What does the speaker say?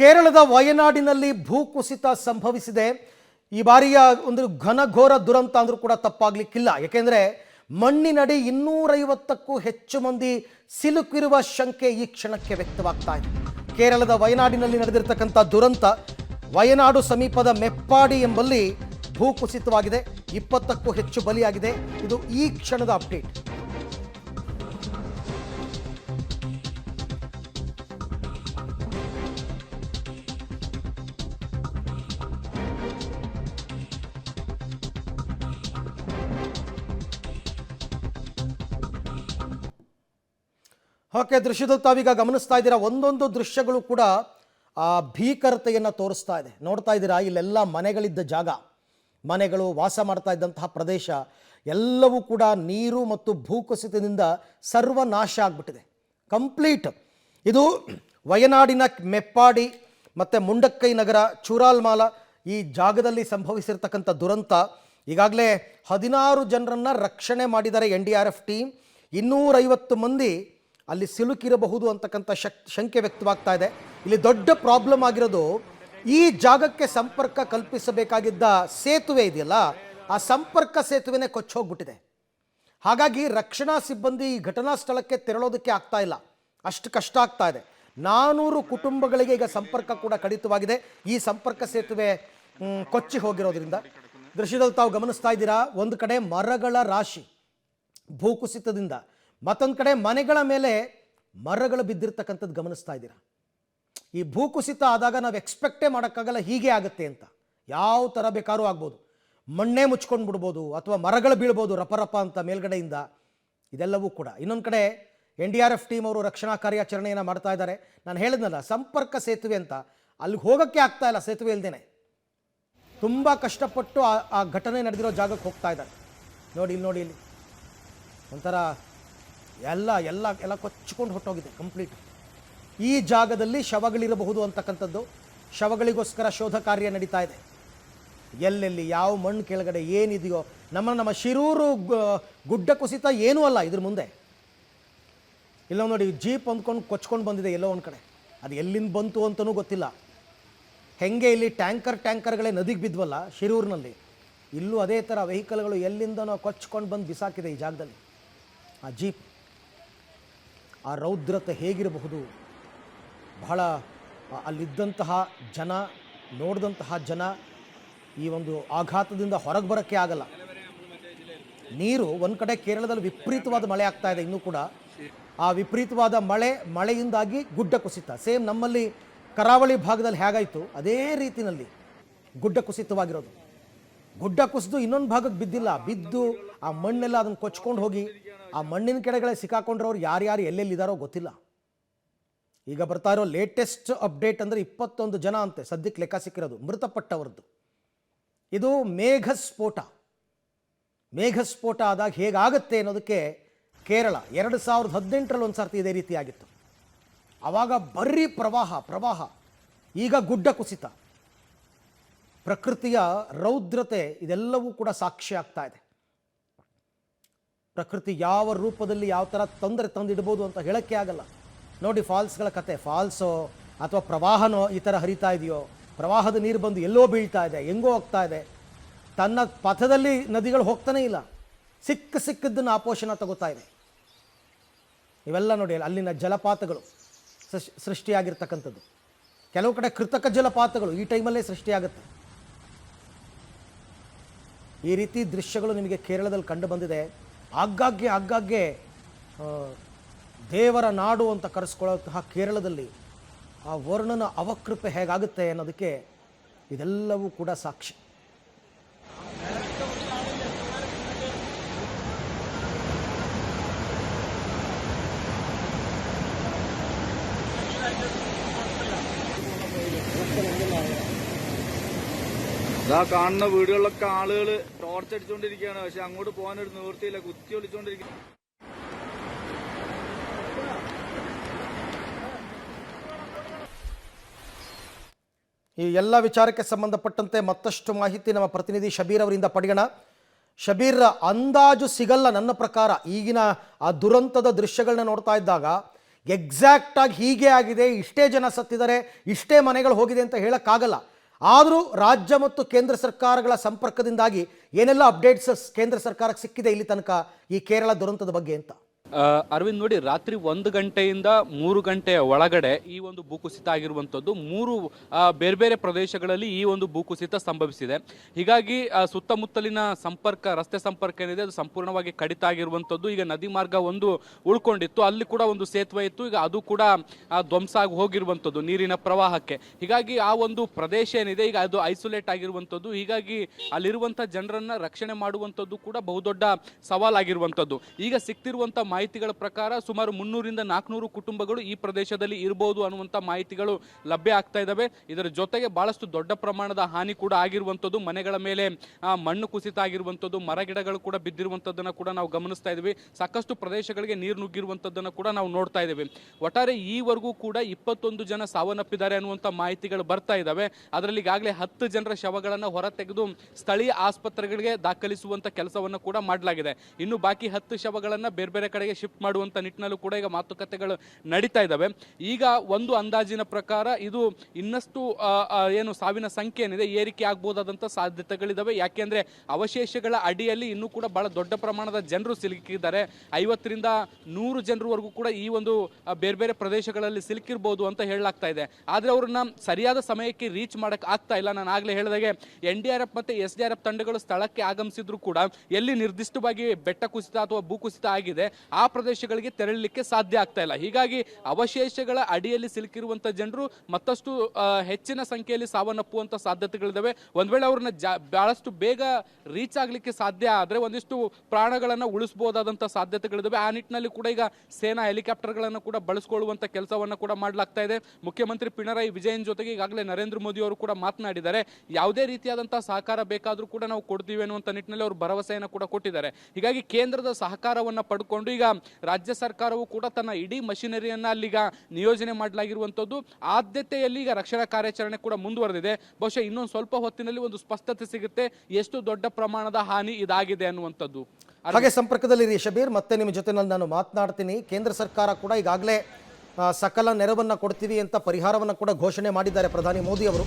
ಕೇರಳದ ವಯನಾಡಿನಲ್ಲಿ ಭೂಕುಸಿತ ಸಂಭವಿಸಿದೆ. ಈ ಬಾರಿಯ ಒಂದು ಘನಘೋರ ದುರಂತ ಅಂದರೂ ಕೂಡ ತಪ್ಪಾಗಲಿಕ್ಕಿಲ್ಲ. ಯಾಕೆಂದರೆ ಮಣ್ಣಿನಡಿ 250ಕ್ಕೂ ಹೆಚ್ಚು ಮಂದಿ ಸಿಲುಕಿರುವ ಶಂಕೆ ಈ ಕ್ಷಣಕ್ಕೆ ವ್ಯಕ್ತವಾಗ್ತಾ ಇದೆ. ಕೇರಳದ ವಯನಾಡಿನಲ್ಲಿ ನಡೆದಿರತಕ್ಕಂಥ ದುರಂತ, ವಯನಾಡು ಸಮೀಪದ ಮೆಪ್ಪಾಡಿ ಎಂಬಲ್ಲಿ ಭೂಕುಸಿತವಾಗಿದೆ. 20ಕ್ಕೂ ಹೆಚ್ಚು ಬಲಿಯಾಗಿದೆ. ಇದು ಈ ಕ್ಷಣದ ಅಪ್ಡೇಟ್. ಓಕೆ, ದೃಶ್ಯದಲ್ಲಿ ತಾವೀಗ ಗಮನಿಸ್ತಾ ಇದ್ದೀರಾ. ಒಂದೊಂದು ದೃಶ್ಯಗಳು ಕೂಡ ಭೀಕರತೆಯನ್ನು ತೋರಿಸ್ತಾ ಇದೆ. ನೋಡ್ತಾ ಇದ್ದೀರಾ, ಇಲ್ಲೆಲ್ಲ ಮನೆಗಳಿದ್ದ ಜಾಗ, ಮನೆಗಳು, ವಾಸ ಮಾಡ್ತಾ ಇದ್ದಂತಹ ಪ್ರದೇಶ ಎಲ್ಲವೂ ಕೂಡ ನೀರು ಮತ್ತು ಭೂಕುಸಿತದಿಂದ ಸರ್ವನಾಶ ಆಗಿಬಿಟ್ಟಿದೆ, ಕಂಪ್ಲೀಟ್. ಇದು ವಯನಾಡಿನ ಮೆಪ್ಪಾಡಿ ಮತ್ತು ಮುಂಡಕ್ಕೈ ನಗರ, ಚೂರಾಲ್ಮಾಲ ಈ ಜಾಗದಲ್ಲಿ ಸಂಭವಿಸಿರ್ತಕ್ಕಂಥ ದುರಂತ. ಈಗಾಗಲೇ 16 ಜನರನ್ನು ರಕ್ಷಣೆ ಮಾಡಿದ್ದಾರೆ NDRF ಟೀಮ್. 250 ಮಂದಿ ಅಲ್ಲಿ ಸಿಲುಕಿರಬಹುದು ಅಂತಕ್ಕಂಥ ಶಂಕೆ ವ್ಯಕ್ತವಾಗ್ತಾ ಇದೆ. ಇಲ್ಲಿ ದೊಡ್ಡ ಪ್ರಾಬ್ಲಮ್ ಆಗಿರೋದು, ಈ ಜಾಗಕ್ಕೆ ಸಂಪರ್ಕ ಕಲ್ಪಿಸಬೇಕಾಗಿದ್ದ ಸೇತುವೆ ಇದೆಯಲ್ಲ, ಆ ಸಂಪರ್ಕ ಸೇತುವೆನೇ ಕೊಚ್ಚೋಗ್ಬಿಟ್ಟಿದೆ. ಹಾಗಾಗಿ ರಕ್ಷಣಾ ಸಿಬ್ಬಂದಿ ಈ ಘಟನಾ ಸ್ಥಳಕ್ಕೆ ತೆರಳೋದಕ್ಕೆ ಆಗ್ತಾ ಇಲ್ಲ, ಅಷ್ಟು ಕಷ್ಟ ಆಗ್ತಾ ಇದೆ. 400 ಕುಟುಂಬಗಳಿಗೆ ಈಗ ಸಂಪರ್ಕ ಕೂಡ ಕಡಿತವಾಗಿದೆ, ಈ ಸಂಪರ್ಕ ಸೇತುವೆ ಕೊಚ್ಚಿ ಹೋಗಿರೋದ್ರಿಂದ. ದೃಶ್ಯದಲ್ಲಿ ತಾವು ಗಮನಿಸ್ತಾ ಇದ್ದೀರಾ, ಒಂದು ಕಡೆ ಮರಗಳ ರಾಶಿ ಭೂಕುಸಿತದಿಂದ, ಮತ್ತೊಂದು ಕಡೆ ಮನೆಗಳ ಮೇಲೆ ಮರಗಳು ಬಿದ್ದಿರ್ತಕ್ಕಂಥದ್ದು ಗಮನಿಸ್ತಾ ಇದ್ದೀರಾ. ಈ ಭೂಕುಸಿತ ಆದಾಗ ನಾವು ಎಕ್ಸ್ಪೆಕ್ಟೇ ಮಾಡೋಕ್ಕಾಗಲ್ಲ ಹೀಗೆ ಆಗುತ್ತೆ ಅಂತ. ಯಾವ ಥರ ಬೇಕಾದ್ರೂ ಆಗ್ಬೋದು, ಮಣ್ಣೇ ಮುಚ್ಕೊಂಡು ಬಿಡ್ಬೋದು, ಅಥವಾ ಮರಗಳು ಬೀಳ್ಬೋದು ರಪರಪ ಅಂತ ಮೇಲ್ಗಡೆಯಿಂದ. ಇದೆಲ್ಲವೂ ಕೂಡ. ಇನ್ನೊಂದು ಕಡೆ NDRF ಟೀಮ್ ಅವರು ರಕ್ಷಣಾ ಕಾರ್ಯಾಚರಣೆಯನ್ನು ಮಾಡ್ತಾ ಇದ್ದಾರೆ. ನಾನು ಹೇಳಿದ್ನಲ್ಲ, ಸಂಪರ್ಕ ಸೇತುವೆ ಅಂತ, ಅಲ್ಲಿಗೆ ಹೋಗೋಕ್ಕೆ ಆಗ್ತಾ ಇಲ್ಲ ಸೇತುವೆ ಇಲ್ದೇನೆ. ತುಂಬ ಕಷ್ಟಪಟ್ಟು ಆ ಘಟನೆ ನಡೆದಿರೋ ಜಾಗಕ್ಕೆ ಹೋಗ್ತಾ ಇದ್ದಾರೆ. ನೋಡಿ ಇಲ್ಲಿ, ನೋಡಿ ಇಲ್ಲಿ, ಒಂಥರ ಎಲ್ಲ ಎಲ್ಲ ಎಲ್ಲ ಕೊಚ್ಚಿಕೊಂಡು ಹೊಟ್ಟೋಗಿದೆ ಕಂಪ್ಲೀಟ್. ಈ ಜಾಗದಲ್ಲಿ ಶವಗಳಿರಬಹುದು ಅಂತಕ್ಕಂಥದ್ದು, ಶವಗಳಿಗೋಸ್ಕರ ಶೋಧ ಕಾರ್ಯ ನಡೀತಾ ಇದೆ. ಎಲ್ಲೆಲ್ಲಿ ಯಾವ ಮಣ್ಣು ಕೆಳಗಡೆ ಏನಿದೆಯೋ, ನಮ್ಮ ಶಿರೂರು ಗುಡ್ಡ ಕುಸಿತ ಏನೂ ಅಲ್ಲ ಇದ್ರ ಮುಂದೆ. ಇಲ್ಲ ನೋಡಿ, ಜೀಪ್ ಅಂದ್ಕೊಂಡು ಕೊಚ್ಕೊಂಡು ಬಂದಿದೆ ಎಲ್ಲೋ ಒಂದು ಕಡೆ, ಅದು ಎಲ್ಲಿಂದ ಬಂತು ಅಂತಲೂ ಗೊತ್ತಿಲ್ಲ. ಹೆಂಗೆ ಇಲ್ಲಿ ಟ್ಯಾಂಕರ್ಗಳೇ ನದಿಗೆ ಬಿದ್ವಲ್ಲ ಶಿರೂರಿನಲ್ಲಿ, ಇಲ್ಲೂ ಅದೇ ಥರ ವೆಹಿಕಲ್ಗಳು ಎಲ್ಲಿಂದನೋ ಕೊಚ್ಕೊಂಡು ಬಂದು ಬಿಸಾಕಿದೆ ಈ ಜಾಗದಲ್ಲಿ. ಆ ಜೀಪ್, ಆ ರೌದ್ರತೆ ಹೇಗಿರಬಹುದು. ಬಹಳ ಅಲ್ಲಿದ್ದಂತಹ ಜನ, ನೋಡಿದಂತಹ ಜನ ಈ ಒಂದು ಆಘಾತದಿಂದ ಹೊರಗೆ ಬರೋಕ್ಕೆ ಆಗಲ್ಲ. ನೀರು ಒಂದು ಕಡೆ ಕೇರಳದಲ್ಲಿ ವಿಪರೀತವಾದ ಮಳೆ ಆಗ್ತಾ ಇದೆ ಇನ್ನೂ ಕೂಡ. ಆ ವಿಪರೀತವಾದ ಮಳೆಯಿಂದಾಗಿ ಗುಡ್ಡ ಕುಸಿತ, ಸೇಮ್ ನಮ್ಮಲ್ಲಿ ಕರಾವಳಿ ಭಾಗದಲ್ಲಿ ಹೇಗಾಯಿತು ಅದೇ ರೀತಿಯಲ್ಲಿ ಗುಡ್ಡ ಕುಸಿತವಾಗಿರೋದು. ಗುಡ್ಡ ಕುಸಿದು ಇನ್ನೊಂದು ಭಾಗಕ್ಕೆ ಬಿದ್ದಿಲ್ಲ, ಬಿದ್ದು ಆ ಮಣ್ಣೆಲ್ಲ ಅದನ್ನು ಕೊಚ್ಕೊಂಡು ಹೋಗಿ ಆ ಮಣ್ಣಿನ ಕೆಳಗಡೆ ಸಿಕ್ಕಾಕೊಂಡ್ರವ್ರು ಯಾರ್ಯಾರು ಎಲ್ಲೆಲ್ಲಿದ್ದಾರೋ ಗೊತ್ತಿಲ್ಲ. ಈಗ ಬರ್ತಾ ಇರೋ ಲೇಟೆಸ್ಟ್ ಅಪ್ಡೇಟ್ ಅಂದರೆ 21 ಜನ ಅಂತೆ ಸದ್ಯಕ್ಕೆ ಲೆಕ್ಕ ಸಿಕ್ಕಿರೋದು ಮೃತಪಟ್ಟವರದ್ದು. ಇದು ಮೇಘಸ್ಫೋಟ ಆದಾಗ ಹೇಗಾಗುತ್ತೆ ಅನ್ನೋದಕ್ಕೆ ಕೇರಳ 2018ರಲ್ಲಿ ಒಂದು ಸರ್ತಿ ಇದೇ ರೀತಿ ಆಗಿತ್ತು. ಆವಾಗ ಬರೀ ಪ್ರವಾಹ, ಈಗ ಗುಡ್ಡ ಕುಸಿತ. ಪ್ರಕೃತಿಯ ರೌದ್ರತೆ ಇದೆಲ್ಲವೂ ಕೂಡ ಸಾಕ್ಷಿ ಆಗ್ತಾ ಇದೆ. ಪ್ರಕೃತಿ ಯಾವ ರೂಪದಲ್ಲಿ ಯಾವ ಥರ ತೊಂದರೆ ತಂದಿಡ್ಬೋದು ಅಂತ ಹೇಳೋಕ್ಕೆ ಆಗಲ್ಲ. ನೋಡಿ ಫಾಲ್ಸ್ಗಳ ಕತೆ, ಫಾಲ್ಸೋ ಅಥವಾ ಪ್ರವಾಹನೋ ಈ ಥರ ಹರಿತಾ ಇದೆಯೋ, ಪ್ರವಾಹದ ನೀರು ಬಂದು ಎಲ್ಲೋ ಬೀಳ್ತಾ ಇದೆ, ಹೆಂಗೋ ಹೋಗ್ತಾ ಇದೆ, ತನ್ನ ಪಥದಲ್ಲಿ ನದಿಗಳು ಹೋಗ್ತಾನೇ ಇಲ್ಲ, ಸಿಕ್ಕದ್ದನ್ನು ಆಪೋಷಣ ತಗೋತಾ ಇದೆ. ಇವೆಲ್ಲ ನೋಡಿ ಅಲ್ಲಿನ ಜಲಪಾತಗಳು ಸೃಷ್ಟಿಯಾಗಿರ್ತಕ್ಕಂಥದ್ದು. ಕೆಲವು ಕಡೆ ಕೃತಕ ಜಲಪಾತಗಳು ಈ ಟೈಮಲ್ಲೇ ಸೃಷ್ಟಿಯಾಗುತ್ತೆ. ಈ ರೀತಿ ದೃಶ್ಯಗಳು ನಿಮಗೆ ಕೇರಳದಲ್ಲಿ ಕಂಡು ಬಂದಿದೆ. ಆಗಾಗ್ಗೆ ದೇವರ ನಾಡು ಅಂತ ಕರೆಸ್ಕೊಳ್ಳುವಂತಹ ಕೇರಳದಲ್ಲಿ ಆ ವರ್ಣನ ಅವಕೃಪೆ ಹೇಗಾಗುತ್ತೆ ಅನ್ನೋದಕ್ಕೆ ಇದೆಲ್ಲವೂ ಕೂಡ ಸಾಕ್ಷಿ. ഇതാ കാണുന്ന വീടുകളിലൊക്കെ ആളുകൾ ടോർച്ച് അടിച്ചുകൊണ്ടിരിക്കുകയാണ്. പക്ഷെ അങ്ങോട്ട് പോകാനൊരു നിവൃത്തിയില്ല, കുത്തി ഒളിച്ചുകൊണ്ടിരിക്കുക. ಈ ಎಲ್ಲ ವಿಚಾರಕ್ಕೆ ಸಂಬಂಧಪಟ್ಟಂತೆ ಮತ್ತಷ್ಟು ಮಾಹಿತಿ ನಮ್ಮ ಪ್ರತಿನಿಧಿ ಶಬೀರ್ ಅವರಿಂದ ಪಡೆಯೋಣ. ಶಬೀರ್, ಅಂದಾಜು ಸಿಗಲ್ಲ ನನ್ನ ಪ್ರಕಾರ ಈಗಿನ ಆ ದುರಂತದ ದೃಶ್ಯಗಳನ್ನ ನೋಡ್ತಾ ಇದ್ದಾಗ ಎಕ್ಸಾಕ್ಟಾಗಿ ಹೀಗೆ ಆಗಿದೆ, ಇಷ್ಟೇ ಜನ ಸತ್ತಿದ್ದಾರೆ, ಇಷ್ಟೇ ಮನೆಗಳು ಹೋಗಿದೆ ಅಂತ ಹೇಳೋಕ್ಕಾಗಲ್ಲ. ಆದರೂ ರಾಜ್ಯ ಮತ್ತು ಕೇಂದ್ರ ಸರ್ಕಾರಗಳ ಸಂಪರ್ಕದಿಂದಾಗಿ ಏನೆಲ್ಲ ಅಪ್ಡೇಟ್ಸ್ ಕೇಂದ್ರ ಸರ್ಕಾರಕ್ಕೆ ಸಿಕ್ಕಿದೆ ಇಲ್ಲಿ ತನಕ ಈ ಕೇರಳ ದುರಂತದ ಬಗ್ಗೆ ಅಂತ? ಅರವಿಂದ್ ನೋಡಿ, ರಾತ್ರಿ 1 ಗಂಟೆಯಿಂದ 3 ಗಂಟೆಯ ಒಳಗಡೆ ಈ ಒಂದು ಭೂಕುಸಿತ ಆಗಿರುವಂಥದ್ದು. 3 ಬೇರೆ ಬೇರೆ ಪ್ರದೇಶಗಳಲ್ಲಿ ಈ ಒಂದು ಭೂಕುಸಿತ ಸಂಭವಿಸಿದೆ. ಹೀಗಾಗಿ ಸುತ್ತಮುತ್ತಲಿನ ಸಂಪರ್ಕ, ರಸ್ತೆ ಸಂಪರ್ಕ ಏನಿದೆ ಅದು ಸಂಪೂರ್ಣವಾಗಿ ಕಡಿತ ಆಗಿರುವಂಥದ್ದು. ಈಗ ನದಿ ಮಾರ್ಗ ಒಂದು ಉಳ್ಕೊಂಡಿತ್ತು, ಅಲ್ಲಿ ಕೂಡ ಒಂದು ಸೇತುವೆ ಇತ್ತು, ಈಗ ಅದು ಕೂಡ ಧ್ವಂಸ ಆಗಿ ಹೋಗಿರುವಂಥದ್ದು ನೀರಿನ ಪ್ರವಾಹಕ್ಕೆ. ಹೀಗಾಗಿ ಆ ಒಂದು ಪ್ರದೇಶ ಏನಿದೆ ಈಗ ಅದು ಐಸೋಲೇಟ್ ಆಗಿರುವಂಥದ್ದು. ಹೀಗಾಗಿ ಅಲ್ಲಿರುವಂಥ ಜನರನ್ನ ರಕ್ಷಣೆ ಮಾಡುವಂಥದ್ದು ಕೂಡ ಬಹುದೊಡ್ಡ ಸವಾಲಾಗಿರುವಂಥದ್ದು. ಈಗ ಸಿಕ್ತಿರುವಂಥ ಮಾಹಿತಿಗಳ ಪ್ರಕಾರ ಸುಮಾರು 300ರಿಂದ 400 ಕುಟುಂಬಗಳು ಈ ಪ್ರದೇಶದಲ್ಲಿ ಇರಬಹುದು ಅನ್ನುವಂಥ ಮಾಹಿತಿಗಳು ಲಭ್ಯ ಆಗ್ತಾ ಇದ್ದಾವೆ. ಇದರ ಜೊತೆಗೆ ಬಹಳಷ್ಟು ದೊಡ್ಡ ಪ್ರಮಾಣದ ಹಾನಿ ಕೂಡ ಆಗಿರುವಂಥದ್ದು. ಮನೆಗಳ ಮೇಲೆ ಮಣ್ಣು ಕುಸಿತ ಆಗಿರುವಂಥದ್ದು, ಮರಗಿಡಗಳು ಕೂಡ ಬಿದ್ದಿರುವಂಥದ್ದನ್ನು ಕೂಡ ನಾವು ಗಮನಿಸ್ತಾ ಇದ್ದೀವಿ. ಸಾಕಷ್ಟು ಪ್ರದೇಶಗಳಿಗೆ ನೀರು ನುಗ್ಗಿರುವಂಥದ್ದನ್ನು ಕೂಡ ನಾವು ನೋಡ್ತಾ ಇದ್ದೀವಿ. ಒಟ್ಟಾರೆ ಈವರೆಗೂ ಕೂಡ 21 ಜನ ಸಾವನ್ನಪ್ಪಿದ್ದಾರೆ ಅನ್ನುವಂಥ ಮಾಹಿತಿಗಳು ಬರ್ತಾ ಇದ್ದಾವೆ. ಅದರಲ್ಲಿ ಈಗಾಗಲೇ 10 ಜನರ ಶವಗಳನ್ನು ಹೊರತೆಗೆದು ಸ್ಥಳೀಯ ಆಸ್ಪತ್ರೆಗಳಿಗೆ ದಾಖಲಿಸುವಂಥ ಕೆಲಸವನ್ನು ಕೂಡ ಮಾಡಲಾಗಿದೆ. ಇನ್ನು ಬಾಕಿ 10 ಶವಗಳನ್ನು ಬೇರೆ ಬೇರೆ ಕಡೆಗೆ ಶಿಫ್ಟ್ ಮಾಡುವಂಥ ನಿಟ್ಟಿನಲ್ಲೂ ಕೂಡ ಈಗ ಮಾತುಕತೆಗಳು ನಡೀತಾ ಇದ್ದಾವೆ. ಈಗ ಒಂದು ಅಂದಾಜಿನ ಪ್ರಕಾರ ಇದು ಇನ್ನಷ್ಟು ಏನು ಸಾವಿನ ಸಂಖ್ಯೆ ಏನಿದೆ ಏರಿಕೆ ಆಗ್ಬೋದಾದಂಥ ಸಾಧ್ಯತೆಗಳಿದ್ದಾವೆ. ಯಾಕೆಂದ್ರೆ ಅವಶೇಷಗಳ ಅಡಿಯಲ್ಲಿ ಇನ್ನೂ ಕೂಡ ಬಹಳ ದೊಡ್ಡ ಪ್ರಮಾಣದ ಜನರು ಸಿಲುಕಿದ್ದಾರೆ. 50ರಿಂದ 100 ಜನರವರೆಗೂ ಕೂಡ ಈ ಒಂದು ಬೇರೆ ಬೇರೆ ಪ್ರದೇಶಗಳಲ್ಲಿ ಸಿಲುಕಿರ್ಬೋದು ಅಂತ ಹೇಳಲಾಗ್ತಾ ಇದೆ. ಆದರೆ ಅವ್ರನ್ನ ಸರಿಯಾದ ಸಮಯಕ್ಕೆ ರೀಚ್ ಮಾಡಕ್ ಆಗ್ತಾ ಇಲ್ಲ. ನಾನು ಆಗ್ಲೇ ಹೇಳಿದಾಗೆ NDRF ಮತ್ತೆ SDRF ತಂಡಗಳು ಸ್ಥಳಕ್ಕೆ ಆಗಮಿಸಿದ್ರು ಕೂಡ ಎಲ್ಲಿ ನಿರ್ದಿಷ್ಟವಾಗಿ ಬೆಟ್ಟ ಕುಸಿತ ಅಥವಾ ಭೂಕುಸಿತ ಆಗಿದೆ ಆ ಪ್ರದೇಶಗಳಿಗೆ ತೆರಳಲಿಕ್ಕೆ ಸಾಧ್ಯ ಆಗ್ತಾ ಇಲ್ಲ. ಹೀಗಾಗಿ ಅವಶೇಷಗಳ ಅಡಿಯಲ್ಲಿ ಸಿಲುಕಿರುವಂತ ಜನರು ಮತ್ತಷ್ಟು ಹೆಚ್ಚಿನ ಸಂಖ್ಯೆಯಲ್ಲಿ ಸಾವನ್ನಪ್ಪುವಂತ ಸಾಧ್ಯತೆಗಳಿದಾವೆ. ಒಂದ್ ವೇಳೆ ಅವ್ರನ್ನ ಬಹಳಷ್ಟು ಬೇಗ ರೀಚ್ ಆಗ್ಲಿಕ್ಕೆ ಸಾಧ್ಯ ಆದ್ರೆ ಒಂದಿಷ್ಟು ಪ್ರಾಣಗಳನ್ನ ಉಳಿಸಬಹುದಾದಂತ ಸಾಧ್ಯತೆಗಳಿದಾವೆ. ಆ ನಿಟ್ಟಿನಲ್ಲಿ ಕೂಡ ಈಗ ಸೇನಾ ಹೆಲಿಕಾಪ್ಟರ್ಗಳನ್ನು ಕೂಡ ಬಳಸಿಕೊಳ್ಳುವಂತ ಕೆಲಸವನ್ನ ಕೂಡ ಮಾಡಲಾಗ್ತಾ ಇದೆ. ಮುಖ್ಯಮಂತ್ರಿ ಪಿಣರಾಯಿ ವಿಜಯನ್ ಜೊತೆಗೆ ಈಗಾಗಲೇ ನರೇಂದ್ರ ಮೋದಿ ಅವರು ಕೂಡ ಮಾತನಾಡಿದ್ದಾರೆ. ಯಾವುದೇ ರೀತಿಯಾದಂತಹ ಸಹಕಾರ ಬೇಕಾದ್ರೂ ಕೂಡ ನಾವು ಕೊಡ್ತೀವಿ ಅನ್ನುವಂತ ನಿಟ್ಟಿನಲ್ಲಿ ಅವರು ಭರವಸೆಯನ್ನು ಕೂಡ ಕೊಟ್ಟಿದ್ದಾರೆ. ಹೀಗಾಗಿ ಕೇಂದ್ರದ ಸಹಕಾರವನ್ನ ಪಡ್ಕೊಂಡು ಈಗ ರಾಜ್ಯ ಸರ್ಕಾರವು ಕೂಡ ತನ್ನ ಇಡೀ ಮಷಿನರಿಯನ್ನ ಅಲ್ಲಿಗ ನಿಯೋಜನೆ ಮಾಡಲಾಗಿರುವಂತದ್ದು. ಆದ್ಯತೆಯಲ್ಲಿ ಈಗ ರಕ್ಷಣಾ ಕಾರ್ಯಾಚರಣೆ ಕೂಡ ಮುಂದುವರೆದಿದೆ. ಬಹುಶಃ ಇನ್ನೊಂದು ಸ್ವಲ್ಪ ಹೊತ್ತಿನಲ್ಲಿ ಒಂದು ಸ್ಪಷ್ಟತೆ ಸಿಗುತ್ತೆ ಎಷ್ಟು ದೊಡ್ಡ ಪ್ರಮಾಣದ ಹಾನಿ ಇದಾಗಿದೆ ಅನ್ನುವಂಥದ್ದು. ಹಾಗೆ ಸಂಪರ್ಕದಲ್ಲಿ ಶಬೀರ್, ಮತ್ತೆ ನಿಮ್ಮ ಜೊತೆ ನಾನು ಮಾತನಾಡ್ತೀನಿ. ಕೇಂದ್ರ ಸರ್ಕಾರ ಕೂಡ ಈಗಾಗಲೇ ಸಕಲ ನೆರವನ್ನು ಕೊಡ್ತೀವಿ ಅಂತ ಪರಿಹಾರವನ್ನು ಕೂಡ ಘೋಷಣೆ ಮಾಡಿದ್ದಾರೆ ಪ್ರಧಾನಿ ಮೋದಿ ಅವರು.